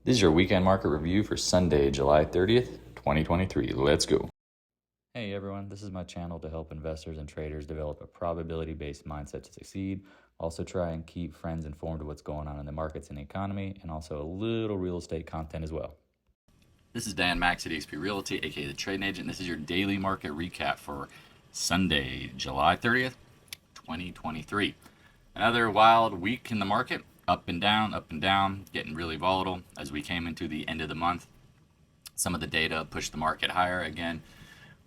This is your weekend market review for Sunday, July 30th, 2023. Let's go. Hey everyone, this is my channel to help investors and traders develop a probability-based mindset to succeed. Also try and keep friends informed of what's going on in the markets and the economy, and also a little real estate content as well. This is Dan Max at eXp Realty, aka the Trading Agent. This is your daily market recap for Sunday, July 30th, 2023. Another wild week in the market. Up and down, getting really volatile as we came into the end of the month. Some of the data pushed the market higher. Again,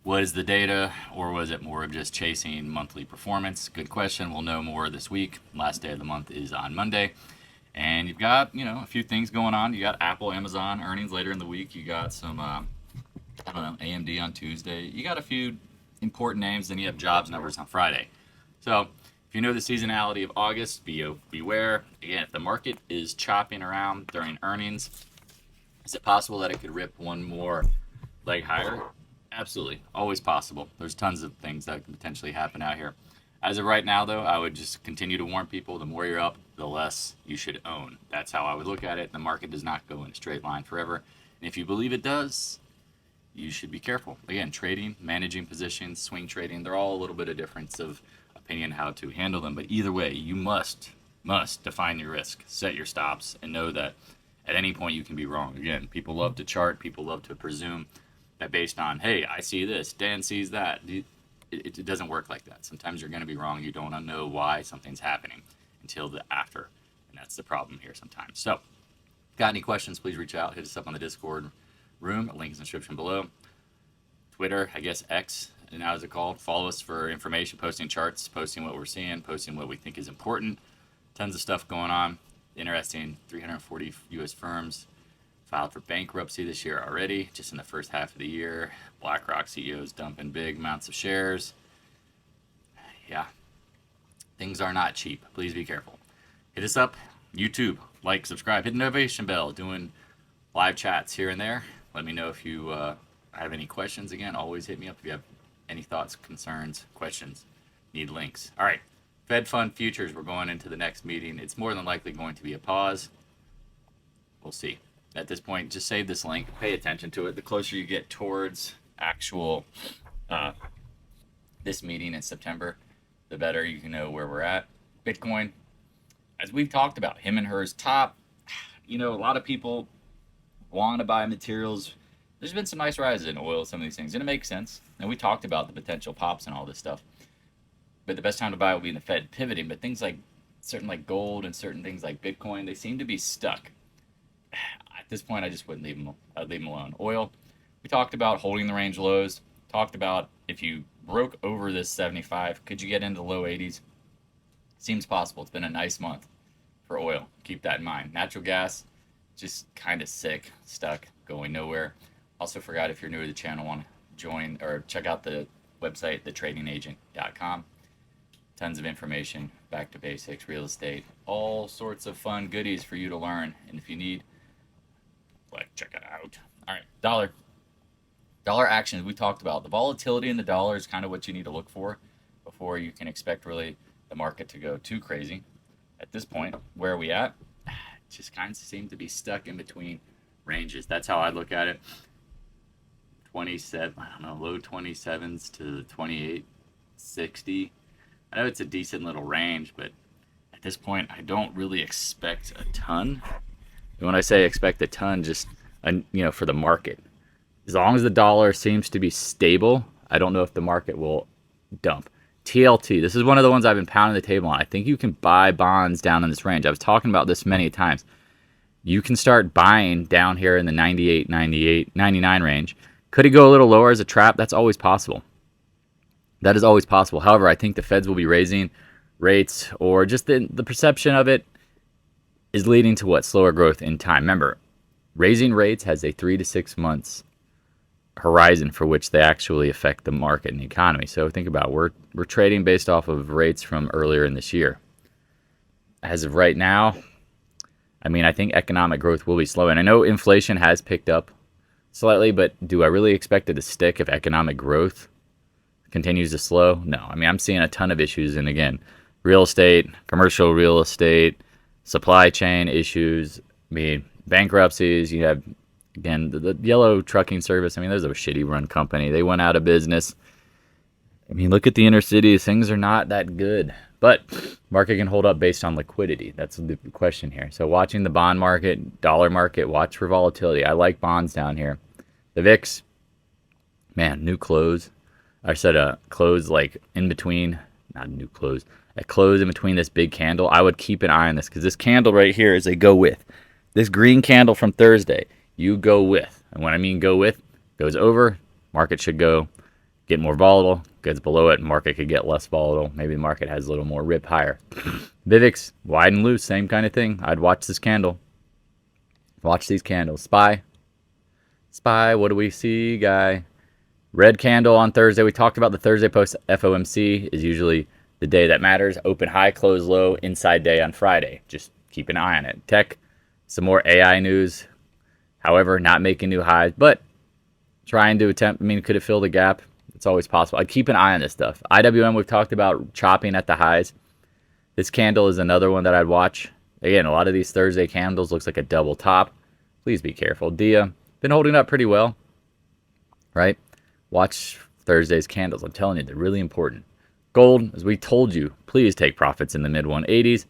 was the data, or was it more of just chasing monthly performance? Good question. We'll know more this week. Last day of the month is on Monday. And you've got, a few things going on. You got Apple, Amazon earnings later in the week. You got some, AMD on Tuesday. You got a few important names. Then you have jobs numbers on Friday. So if you know the seasonality of August, beware. Again, if the market is chopping around during earnings, is it possible that it could rip one more leg higher? Absolutely. Always possible. There's tons of things that can potentially happen out here. As of right now, though, I would just continue to warn people, the more you're up, the less you should own. That's how I would look at it. The market does not go in a straight line forever. And if you believe it does, you should be careful. Again, trading, managing positions, swing trading, they're all a little bit of difference of opinion how to handle them. But either way, you must define your risk, set your stops, and know that at any point you can be wrong. Again, people love to chart, people love to presume that based on, hey, I see this, Dan sees that. It doesn't work like that. Sometimes you're going to be wrong. You don't know why something's happening until the after, and that's the problem here sometimes. So, got any questions, please reach out. Hit us up on the Discord room. Link is in the description below. Twitter, I guess X, now is it called? Follow us for information, posting charts, posting what we're seeing, posting what we think is important. Tons of stuff going on. Interesting. 340 U.S. firms filed for bankruptcy this year already, just in the first half of the year. BlackRock CEOs dumping big amounts of shares. Yeah, things are not cheap. Please be careful. Hit us up, YouTube, like, subscribe, hit the notification bell, doing live chats here and there. Let me know if you have any questions. Again, always hit me up if you have any thoughts, concerns, questions, need links. All right, Fed Fund futures, we're going into the next meeting. It's more than likely going to be a pause. We'll see. At this point, just save this link, pay attention to it. The closer you get towards actual this meeting in September, the better you can know where we're at. Bitcoin, as we've talked about, him and hers top. A lot of people want to buy materials. There's been some nice rises in oil, some of these things, and it makes sense. And we talked about the potential pops and all this stuff. But the best time to buy will be in the Fed pivoting. But things like certain like gold and certain things like Bitcoin, they seem to be stuck. At this point, I just wouldn't leave them. I'd leave them alone. Oil, we talked about holding the range lows. Talked about if you broke over this 75, could you get into the low 80s? Seems possible. It's been a nice month for oil. Keep that in mind. Natural gas, just kind of sick, stuck, going nowhere. Also forgot, if you're new to the channel, want to join or check out the website, thetradingagent.com. Tons of information, back to basics, real estate, all sorts of fun goodies for you to learn. And if you need, check it out. All right, dollar actions. We talked about the volatility in the dollar is kind of what you need to look for before you can expect really the market to go too crazy. At this point, where are we at? Just kind of seem to be stuck in between ranges. That's how I look at it. 27, low 27s to 28.60. I know it's a decent little range, but at this point, I don't really expect a ton. And when I say expect a ton, just, for the market. As long as the dollar seems to be stable, I don't know if the market will dump. TLT, this is one of the ones I've been pounding the table on. I think you can buy bonds down in this range. I was talking about this many times. You can start buying down here in the 98, 99 range. Could it go a little lower as a trap? That's always possible. That is always possible. However, I think the Feds will be raising rates, or just the perception of it is leading to what? Slower growth in time. Remember, raising rates has a 3 to 6 months horizon for which they actually affect the market and the economy. So think about it. We're trading based off of rates from earlier in this year. As of right now, I think economic growth will be slow. And I know inflation has picked up slightly, but do I really expect it to stick if economic growth continues to slow? No. I'm seeing a ton of issues. And again, real estate, commercial real estate, supply chain issues. bankruptcies. You have, again, the yellow trucking service. I mean, there's a shitty run company. They went out of business. I mean, look at the inner cities. Things are not that good. But market can hold up based on liquidity. That's the question here. So watching the bond market, dollar market, watch for volatility. I like bonds down here. The VIX, man, new close. I said a close like in between, not a new close, a close in between this big candle. I would keep an eye on this because this candle right here is a go with. This green candle from Thursday, you go with. And when I mean go with, goes over, market should go get more volatile. Gets below it, market could get less volatile. Maybe the market has a little more rip higher. VIX, wide and loose, same kind of thing. I'd watch this candle. Watch these candles. SPY, what do we see, guy? Red candle on Thursday. We talked about the Thursday post. FOMC is usually the day that matters. Open high, close low, inside day on Friday. Just keep an eye on it. Tech, some more AI news. However, not making new highs, but trying to attempt. I mean, could it fill the gap? It's always possible. I'd keep an eye on this stuff. IWM, we've talked about chopping at the highs. This candle is another one that I'd watch. Again, a lot of these Thursday candles looks like a double top. Please be careful. DIA, been holding up pretty well, right? Watch Thursday's candles. I'm telling you, they're really important. Gold, as we told you, please take profits in the mid 180s.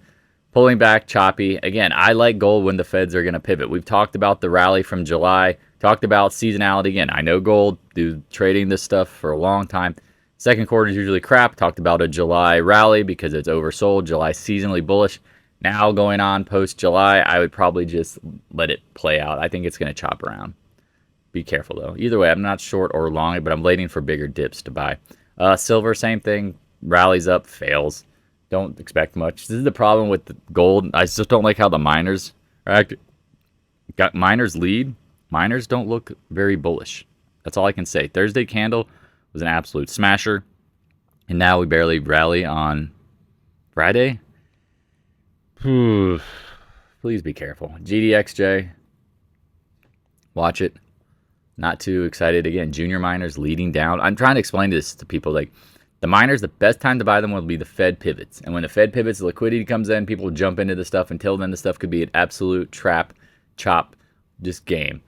Pulling back, choppy. Again, I like gold when the Feds are going to pivot. We've talked about the rally from July. Talked about seasonality again. I know gold, do trading this stuff for a long time. Second quarter is usually crap. Talked about a July rally because it's oversold. July seasonally bullish. Now going on post-July, I would probably just let it play out. I think it's going to chop around. Be careful, though. Either way, I'm not short or long, but I'm waiting for bigger dips to buy. Silver, same thing. Rallies up, fails. Don't expect much. This is the problem with the gold. I just don't like how the miners are acting. Got miners lead. Miners don't look very bullish. That's all I can say. Thursday candle was an absolute smasher. And now we barely rally on Friday. Please be careful. GDXJ. Watch it. Not too excited. Again, junior miners leading down. I'm trying to explain this to people. Like, the miners, the best time to buy them will be the Fed pivots. And when the Fed pivots, the liquidity comes in, people jump into the stuff. Until then, the stuff could be an absolute trap, chop, just game.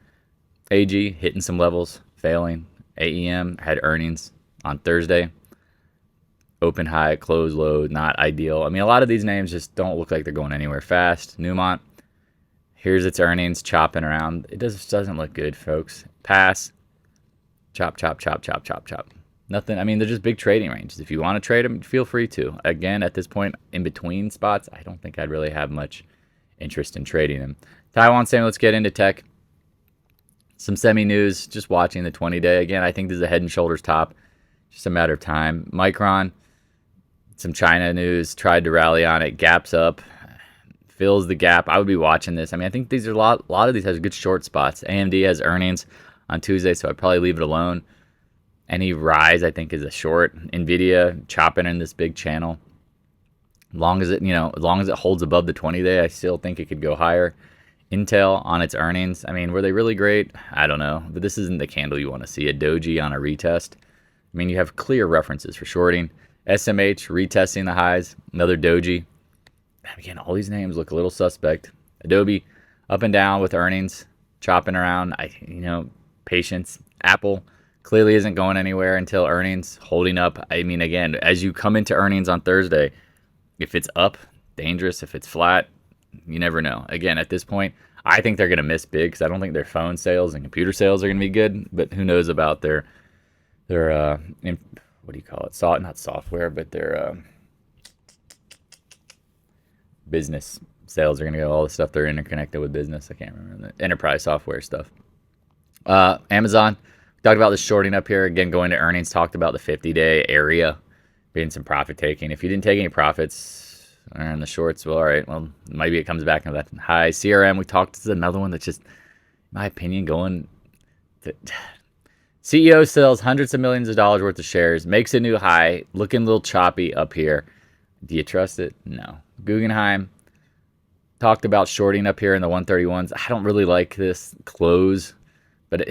AG hitting some levels, failing. AEM had earnings on Thursday. Open high, close low, not ideal. I mean, a lot of these names just don't look like they're going anywhere fast. Newmont, here's its earnings, chopping around. It just doesn't look good, folks. PAAS, chop, chop, chop, chop, chop, chop. Nothing. I mean, they're just big trading ranges. If you want to trade them, feel free to. Again, at this point, in between spots, I don't think I'd really have much interest in trading them. Taiwan saying, let's get into tech. Some semi news, just watching the 20-day. Again, I think this is a head and shoulders top. Just a matter of time. Micron, some China news, tried to rally on it, gaps up, fills the gap. I would be watching this. I mean, I think these are a lot of these has good short spots. AMD has earnings on Tuesday, so I'd probably leave it alone. Any rise, I think, is a short. NVDA chopping in this big channel. As long as it holds above the 20-day, I still think it could go higher. Intel on its earnings. I mean, were they really great? I don't know. But this isn't the candle you want to see. A doji on a retest. I mean, you have clear references for shorting. SMH retesting the highs. Another doji. Again, all these names look a little suspect. Adobe up and down with earnings. Chopping around. Patience. Apple clearly isn't going anywhere until earnings. Holding up. I mean, again, as you come into earnings on Thursday, if it's up, dangerous. If it's flat, you never know. Again, at this point, I think they're going to miss big because I don't think their phone sales and computer sales are going to be good. But who knows about their what do you call it? Not software, but their business sales are going to go. All the stuff they're interconnected with business. I can't remember the enterprise software stuff. Amazon, talked about the shorting up here. Again, going to earnings, talked about the 50-day area being some profit taking. If you didn't take any profits in the shorts, well, all right, well, maybe it comes back into that high. CRM, we talked, this is another one that's just, in my opinion, going to... CEO sells hundreds of millions of dollars worth of shares, makes a new high, looking a little choppy up here. Do you trust it? No. Guggenheim talked about shorting up here in the 131s. I don't really like this close, but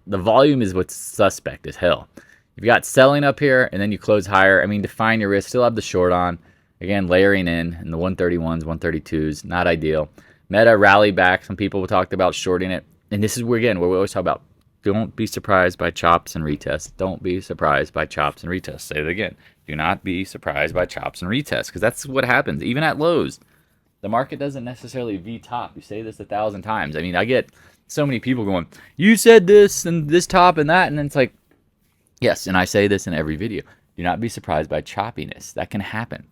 the volume is what's suspect as hell. You've got selling up here, and then you close higher. I mean, define your risk. Still have the short on. Again, layering in the 131s, 132s, not ideal. Meta rallied back. Some people talked about shorting it. And this is where, again, where we always talk about don't be surprised by chops and retests. Don't be surprised by chops and retests. Say it again. Do not be surprised by chops and retests, because that's what happens. Even at lows, the market doesn't necessarily V-top. You say this 1,000 times. I mean, I get so many people going, you said this and this top and that. And then it's like, yes, and I say this in every video. Do not be surprised by choppiness. That can happen.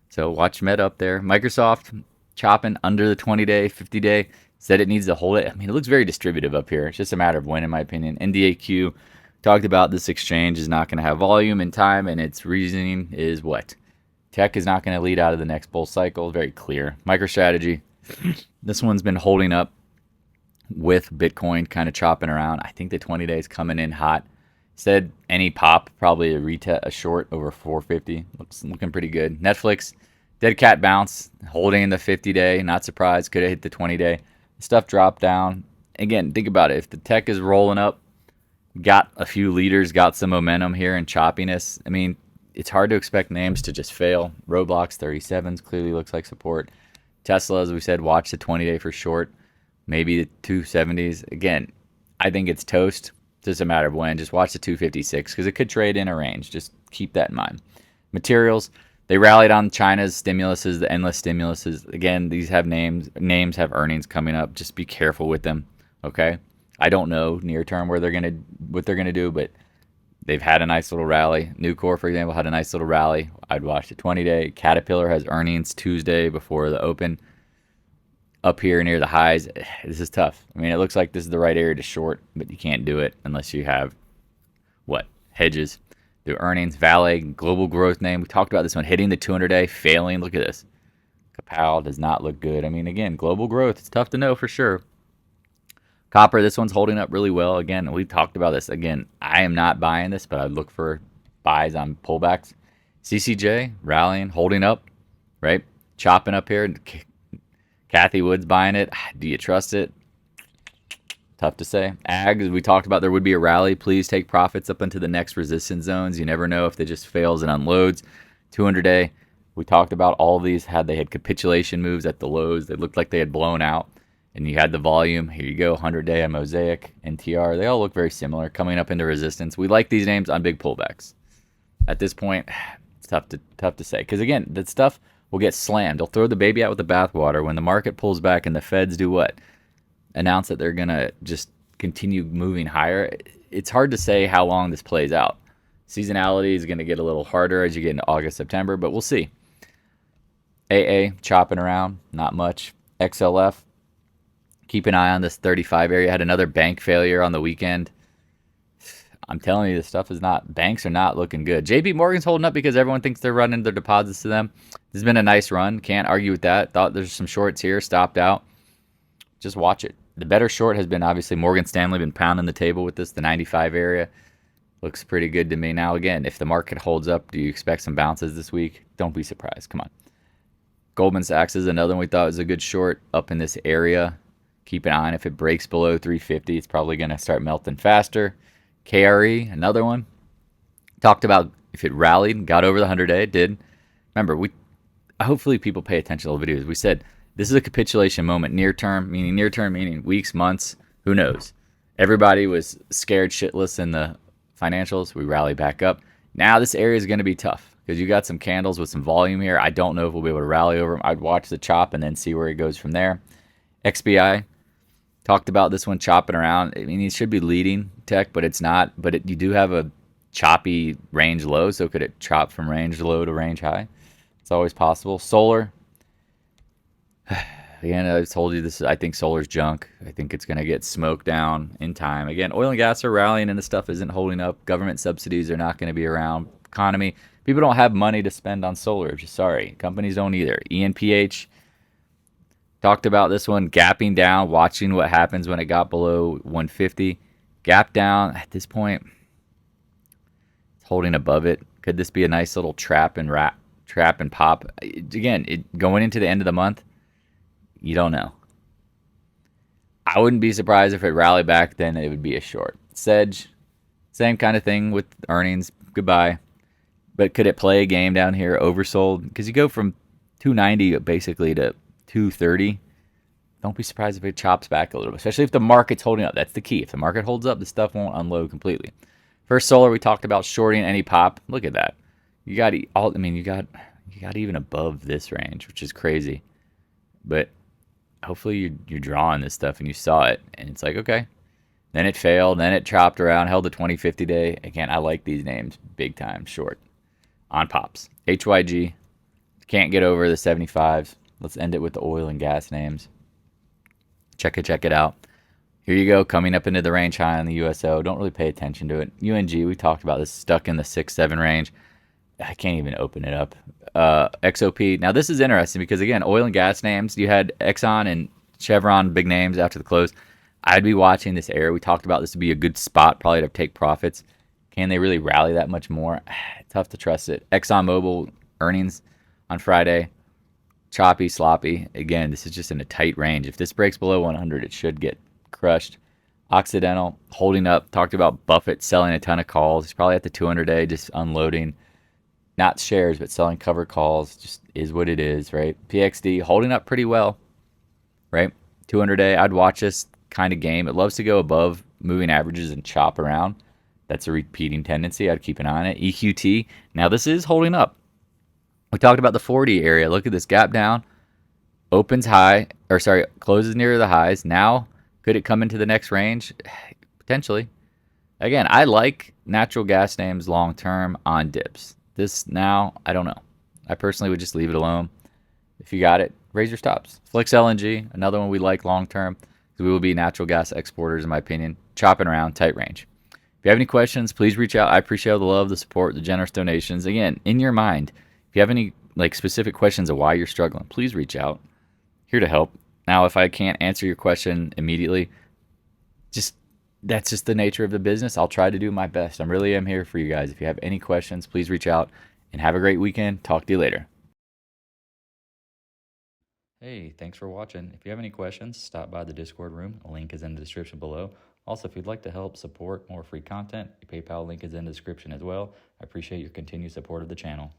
So watch Meta up there. Microsoft chopping under the 20-day, 50-day. Said it needs to hold it. I mean, it looks very distributive up here. It's just a matter of when, in my opinion. NDAQ talked about this exchange is not going to have volume in time, and its reasoning is what? Tech is not going to lead out of the next bull cycle. Very clear. MicroStrategy. This one's been holding up with Bitcoin kind of chopping around. I think the 20 days coming in hot. Said any pop, probably a short over 450. Looking pretty good. Netflix, dead cat bounce, holding the 50-day. Not surprised. Could have hit the 20-day. Stuff dropped down. Again, think about it. If the tech is rolling up, got a few leaders, got some momentum here and choppiness, I mean, it's hard to expect names to just fail. Roblox 37s clearly looks like support. Tesla, as we said, watch the 20-day for short. Maybe the 270s. Again, I think it's toast. It's just a matter of when. Just watch the 256 because it could trade in a range. Just keep that in mind. Materials. They rallied on China's stimuluses, the endless stimuluses. Again, these have names. Names have earnings coming up. Just be careful with them, okay? I don't know near term what they're gonna do, but they've had a nice little rally. Nucor, for example, had a nice little rally. I'd watch the 20-day. Caterpillar has earnings Tuesday before the open. Up here near the highs, this is tough. I mean, it looks like this is the right area to short, but you can't do it unless you have what? Hedges. The earnings, VALE, global growth name. We talked about this one hitting the 200-day, failing. Look at this. Kapow does not look good. I mean, again, global growth. It's tough to know for sure. Copper, this one's holding up really well. Again, we talked about this. Again, I am not buying this, but I'd look for buys on pullbacks. CCJ, rallying, holding up, right? Chopping up here. Kathy Wood's buying it. Do you trust it? Tough to say. Ag, as we talked about, there would be a rally. Please take profits up into the next resistance zones. You never know if it just fails and unloads. 200-day, we talked about all of these. They had capitulation moves at the lows. They looked like they had blown out. And you had the volume. Here you go, 100-day on Mosaic, NTR. They all look very similar, coming up into resistance. We like these names on big pullbacks. At this point, it's tough to say. Because, again, that stuff will get slammed. They'll throw the baby out with the bathwater. When the market pulls back and the feds do what? Announce that they're going to just continue moving higher. It's hard to say how long this plays out. Seasonality is going to get a little harder as you get into August, September, but we'll see. AA, chopping around, not much. XLF, keep an eye on this 35 area. Had another bank failure on the weekend. I'm telling you, this stuff is not, banks are not looking good. JP Morgan's holding up because everyone thinks they're running their deposits to them. This has been a nice run. Can't argue with that. Thought there's some shorts here, stopped out. Just watch it. The better short has been obviously Morgan Stanley, been pounding the table with this, the 95 area. Looks pretty good to me. Now, again, if the market holds up, do you expect some bounces this week? Don't be surprised. Come on. Goldman Sachs is another one we thought was a good short up in this area. Keep an eye on if it breaks below 350. It's probably going to start melting faster. KRE, another one. Talked about if it rallied, got over the 100-day. It did. Remember, hopefully people pay attention to the videos. We said this is a capitulation moment. Near term meaning weeks, months, who knows. Everybody was scared shitless in the financials. We rally back up. Now this area is going to be tough because you got some candles with some volume here. I don't know if we'll be able to rally over them. I'd watch the chop and then see where it goes from there. XBI, talked about this one chopping around. I mean, it should be leading tech, but it's not. But you do have a choppy range low, so could it chop from range low to range high? It's always possible. Solar. Again, I told you this. I think solar's junk. I think it's going to get smoked down in time. Again, oil and gas are rallying and the stuff isn't holding up. Government subsidies are not going to be around. Economy. People don't have money to spend on solar. Just sorry. Companies don't either. ENPH. Talked about this one. Gapping down. Watching what happens when it got below 150. Gap down. At this point, it's holding above it. Could this be a nice little trap and pop? Again, going into the end of the month, you don't know. I wouldn't be surprised if it rallied back, then it would be a short. Sedge, same kind of thing with earnings. Goodbye. But could it play a game down here, oversold? Because you go from 290 basically to 230. don't be surprised if it chops back a little bit, especially if the market's holding up. That's the key. If the market holds up, the stuff won't unload completely. First solar, we talked about shorting any pop. Look at that. You got all. I mean, you got even above this range, which is crazy. But hopefully you're drawing this stuff and you saw it, and it's like, okay. Then it failed. Then it chopped around, held the 20-50 day. Again, I like these names big time. Short on pops. HYG can't get over the 75s. Let's end it with the oil and gas names. Check it out. Here you go, coming up into the range high on the USO. Don't really pay attention to it. UNG, we talked about this, stuck in the 6-7 range. I can't even open it up. XOP. Now, this is interesting because, again, oil and gas names. You had Exxon and Chevron, big names after the close. I'd be watching this area. We talked about this to be a good spot probably to take profits. Can they really rally that much more? Tough to trust it. ExxonMobil earnings on Friday. Choppy, sloppy. Again, this is just in a tight range. If this breaks below 100, it should get crushed. Occidental holding up. Talked about Buffett selling a ton of calls. He's probably at the 200-day just unloading. Not shares, but selling covered calls. Just is what it is, right? PXD holding up pretty well, right? 200-day. I'd watch this kind of game. It loves to go above moving averages and chop around. That's a repeating tendency. I'd keep an eye on it. EQT. Now, this is holding up. We talked about the 40 area. Look at this gap down. Opens high, or sorry, closes near the highs. Now, could it come into the next range? Potentially. Again, I like natural gas names long term on dips. This now, I don't know. I personally would just leave it alone. If you got it, raise your stops. Flex LNG, another one we like long term. We will be natural gas exporters, in my opinion. Chopping around, tight range. If you have any questions, please reach out. I appreciate all the love, the support, the generous donations. Again, in your mind, if you have any specific questions of why you're struggling, please reach out. Here to help. Now, if I can't answer your question immediately, that's just the nature of the business. I'll try to do my best. I really am here for you guys. If you have any questions, please reach out, and have a great weekend. Talk to you later. Hey, thanks for watching. If you have any questions, stop by the Discord room. A link is in the description below. Also, if you'd like to help support more free content, the PayPal link is in the description as well. I appreciate your continued support of the channel.